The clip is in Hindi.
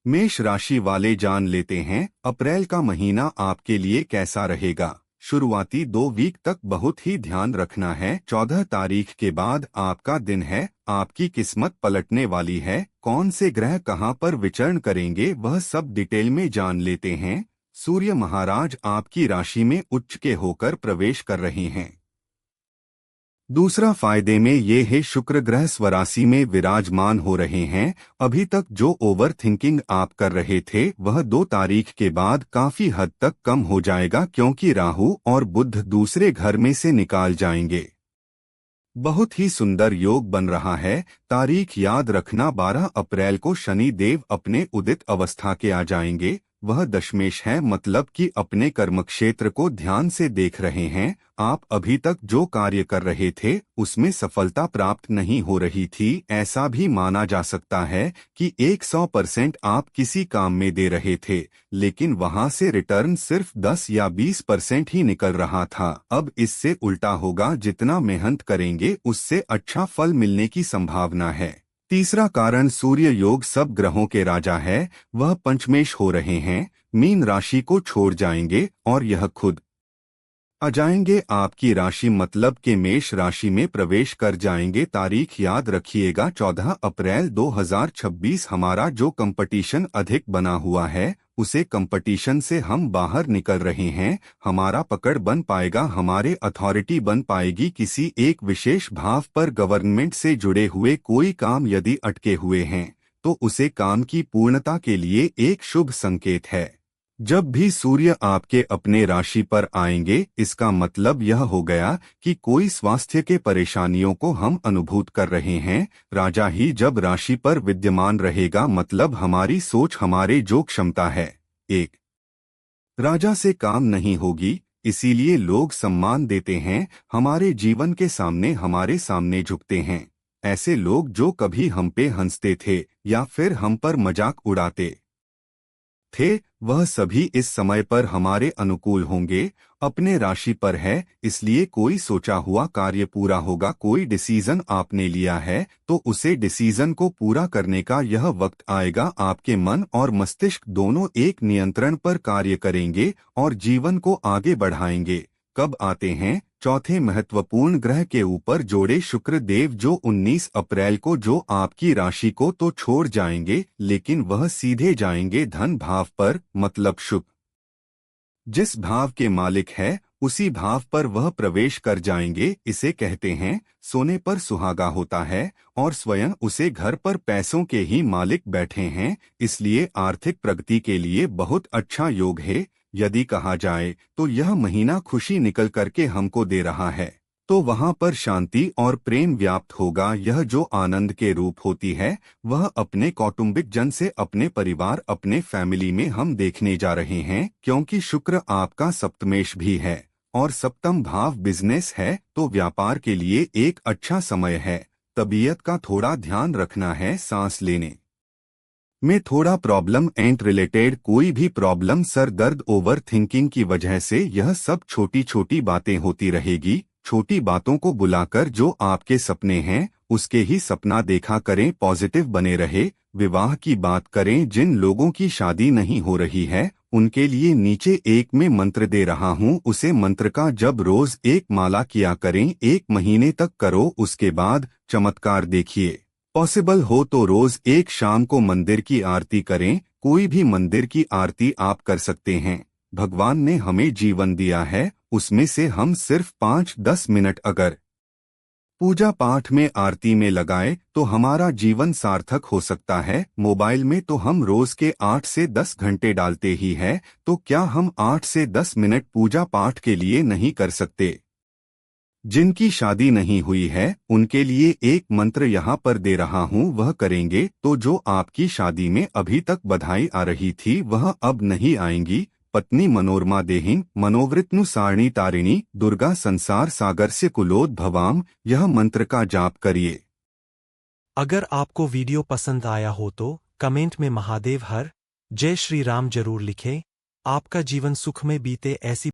मेष राशि वाले जान लेते हैं अप्रैल का महीना आपके लिए कैसा रहेगा। शुरुआती 2 वीक तक बहुत ही ध्यान रखना है। 14 तारीख के बाद आपका दिन है। आपकी किस्मत पलटने वाली है। कौन से ग्रह कहां पर विचरण करेंगे वह सब डिटेल में जान लेते हैं। सूर्य महाराज आपकी राशि में उच्च के होकर प्रवेश कर रहे हैं। दूसरा फायदे में ये है शुक्र ग्रह स्वराशि में विराजमान हो रहे हैं। अभी तक जो ओवर थिंकिंग आप कर रहे थे वह 2 तारीख के बाद काफी हद तक कम हो जाएगा, क्योंकि राहु और बुध दूसरे घर में से निकाल जाएंगे। बहुत ही सुंदर योग बन रहा है। तारीख याद रखना, 12 अप्रैल को शनि देव अपने उदित अवस्था के आ जाएंगे। वह दशमेश है, मतलब कि अपने कर्मक्षेत्र को ध्यान से देख रहे हैं। आप अभी तक जो कार्य कर रहे थे उसमें सफलता प्राप्त नहीं हो रही थी। ऐसा भी माना जा सकता है कि 100% आप किसी काम में दे रहे थे, लेकिन वहां से रिटर्न सिर्फ 10 या 20% ही निकल रहा था। अब इससे उल्टा होगा, जितना मेहनत करेंगे उससे अच्छा फल मिलने की संभावना है। तीसरा कारण सूर्य योग सब ग्रहों के राजा है, वह पंचमेश हो रहे हैं। मीन राशि को छोड़ जाएंगे और यह खुद आ जाएंगे आपकी राशि, मतलब के मेष राशि में प्रवेश कर जाएंगे। तारीख याद रखिएगा 14 अप्रैल 2026। हमारा जो कंपटीशन अधिक बना हुआ है उसे कंपटीशन से हम बाहर निकल रहे हैं। हमारा पकड़ बन पाएगा, हमारे अथॉरिटी बन पाएगी। किसी एक विशेष भाव पर गवर्नमेंट से जुड़े हुए कोई काम यदि अटके हुए हैं तो उसे काम की पूर्णता के लिए एक शुभ संकेत है। जब भी सूर्य आपके अपने राशि पर आएंगे इसका मतलब यह हो गया कि कोई स्वास्थ्य के परेशानियों को हम अनुभूत कर रहे हैं। राजा ही जब राशि पर विद्यमान रहेगा मतलब हमारी सोच, हमारे जो क्षमता है, एक राजा से काम नहीं होगी। इसीलिए लोग सम्मान देते हैं, हमारे जीवन के सामने हमारे सामने झुकते हैं। ऐसे लोग जो कभी हम पे हंसते थे या फिर हम पर मजाक उड़ाते थे, वह सभी इस समय पर हमारे अनुकूल होंगे। अपने राशि पर है, इसलिए कोई सोचा हुआ कार्य पूरा होगा। कोई डिसीजन आपने लिया है तो उसे डिसीजन को पूरा करने का यह वक्त आएगा। आपके मन और मस्तिष्क दोनों एक नियंत्रण पर कार्य करेंगे और जीवन को आगे बढ़ाएंगे। कब आते हैं चौथे महत्वपूर्ण ग्रह के ऊपर जोड़े शुक्र देव, जो 19 अप्रैल को जो आपकी राशि को तो छोड़ जाएंगे, लेकिन वह सीधे जाएंगे धन भाव पर, मतलब शुक्र जिस भाव के मालिक है उसी भाव पर वह प्रवेश कर जाएंगे। इसे कहते हैं सोने पर सुहागा होता है, और स्वयं उसे घर पर पैसों के ही मालिक बैठे हैं। इसलिए आर्थिक प्रगति के लिए बहुत अच्छा योग है। यदि कहा जाए तो यह महीना खुशी निकल करके हमको दे रहा है, तो वहां पर शांति और प्रेम व्याप्त होगा। यह जो आनंद के रूप होती है वह अपने कौटुंबिक जन से, अपने परिवार, अपने फैमिली में हम देखने जा रहे हैं, क्योंकि शुक्र आपका सप्तमेश भी है और सप्तम भाव बिजनेस है, तो व्यापार के लिए एक अच्छा समय है। तबीयत का थोड़ा ध्यान रखना है, सांस लेने में थोड़ा प्रॉब्लम एंड रिलेटेड कोई भी प्रॉब्लम, सर दर्द, ओवर थिंकिंग की वजह से यह सब छोटी छोटी बातें होती रहेगी। छोटी बातों को बुलाकर जो आपके सपने हैं उसके ही सपना देखा करें, पॉजिटिव बने रहे। विवाह की बात करें, जिन लोगों की शादी नहीं हो रही है उनके लिए नीचे एक में मंत्र दे रहा हूं, उसे मंत्र का जब रोज एक माला किया करें, 1 महीने तक करो, उसके बाद चमत्कार देखिए। पॉसिबल हो तो रोज एक शाम को मंदिर की आरती करें। कोई भी मंदिर की आरती आप कर सकते हैं। भगवान ने हमें जीवन दिया है, उसमें से हम सिर्फ 5-10 मिनट अगर पूजा पाठ में, आरती में लगाए तो हमारा जीवन सार्थक हो सकता है। मोबाइल में तो हम रोज के 8 से 10 घंटे डालते ही है, तो क्या हम 8 से 10 मिनट पूजा पाठ के लिए नहीं कर सकते? जिनकी शादी नहीं हुई है उनके लिए एक मंत्र यहाँ पर दे रहा हूँ, वह करेंगे तो जो आपकी शादी में अभी तक बधाई आ रही थी वह अब नहीं आएंगी। पत्नी मनोरमा देहिन मनोवृत्नु सारणी तारिणी दुर्गा संसार सागरस्य कुलोद्भवाम, यह मंत्र का जाप करिए। अगर आपको वीडियो पसंद आया हो तो कमेंट में महादेव हर जय श्री राम जरूर लिखें। आपका जीवन सुख में बीते ऐसी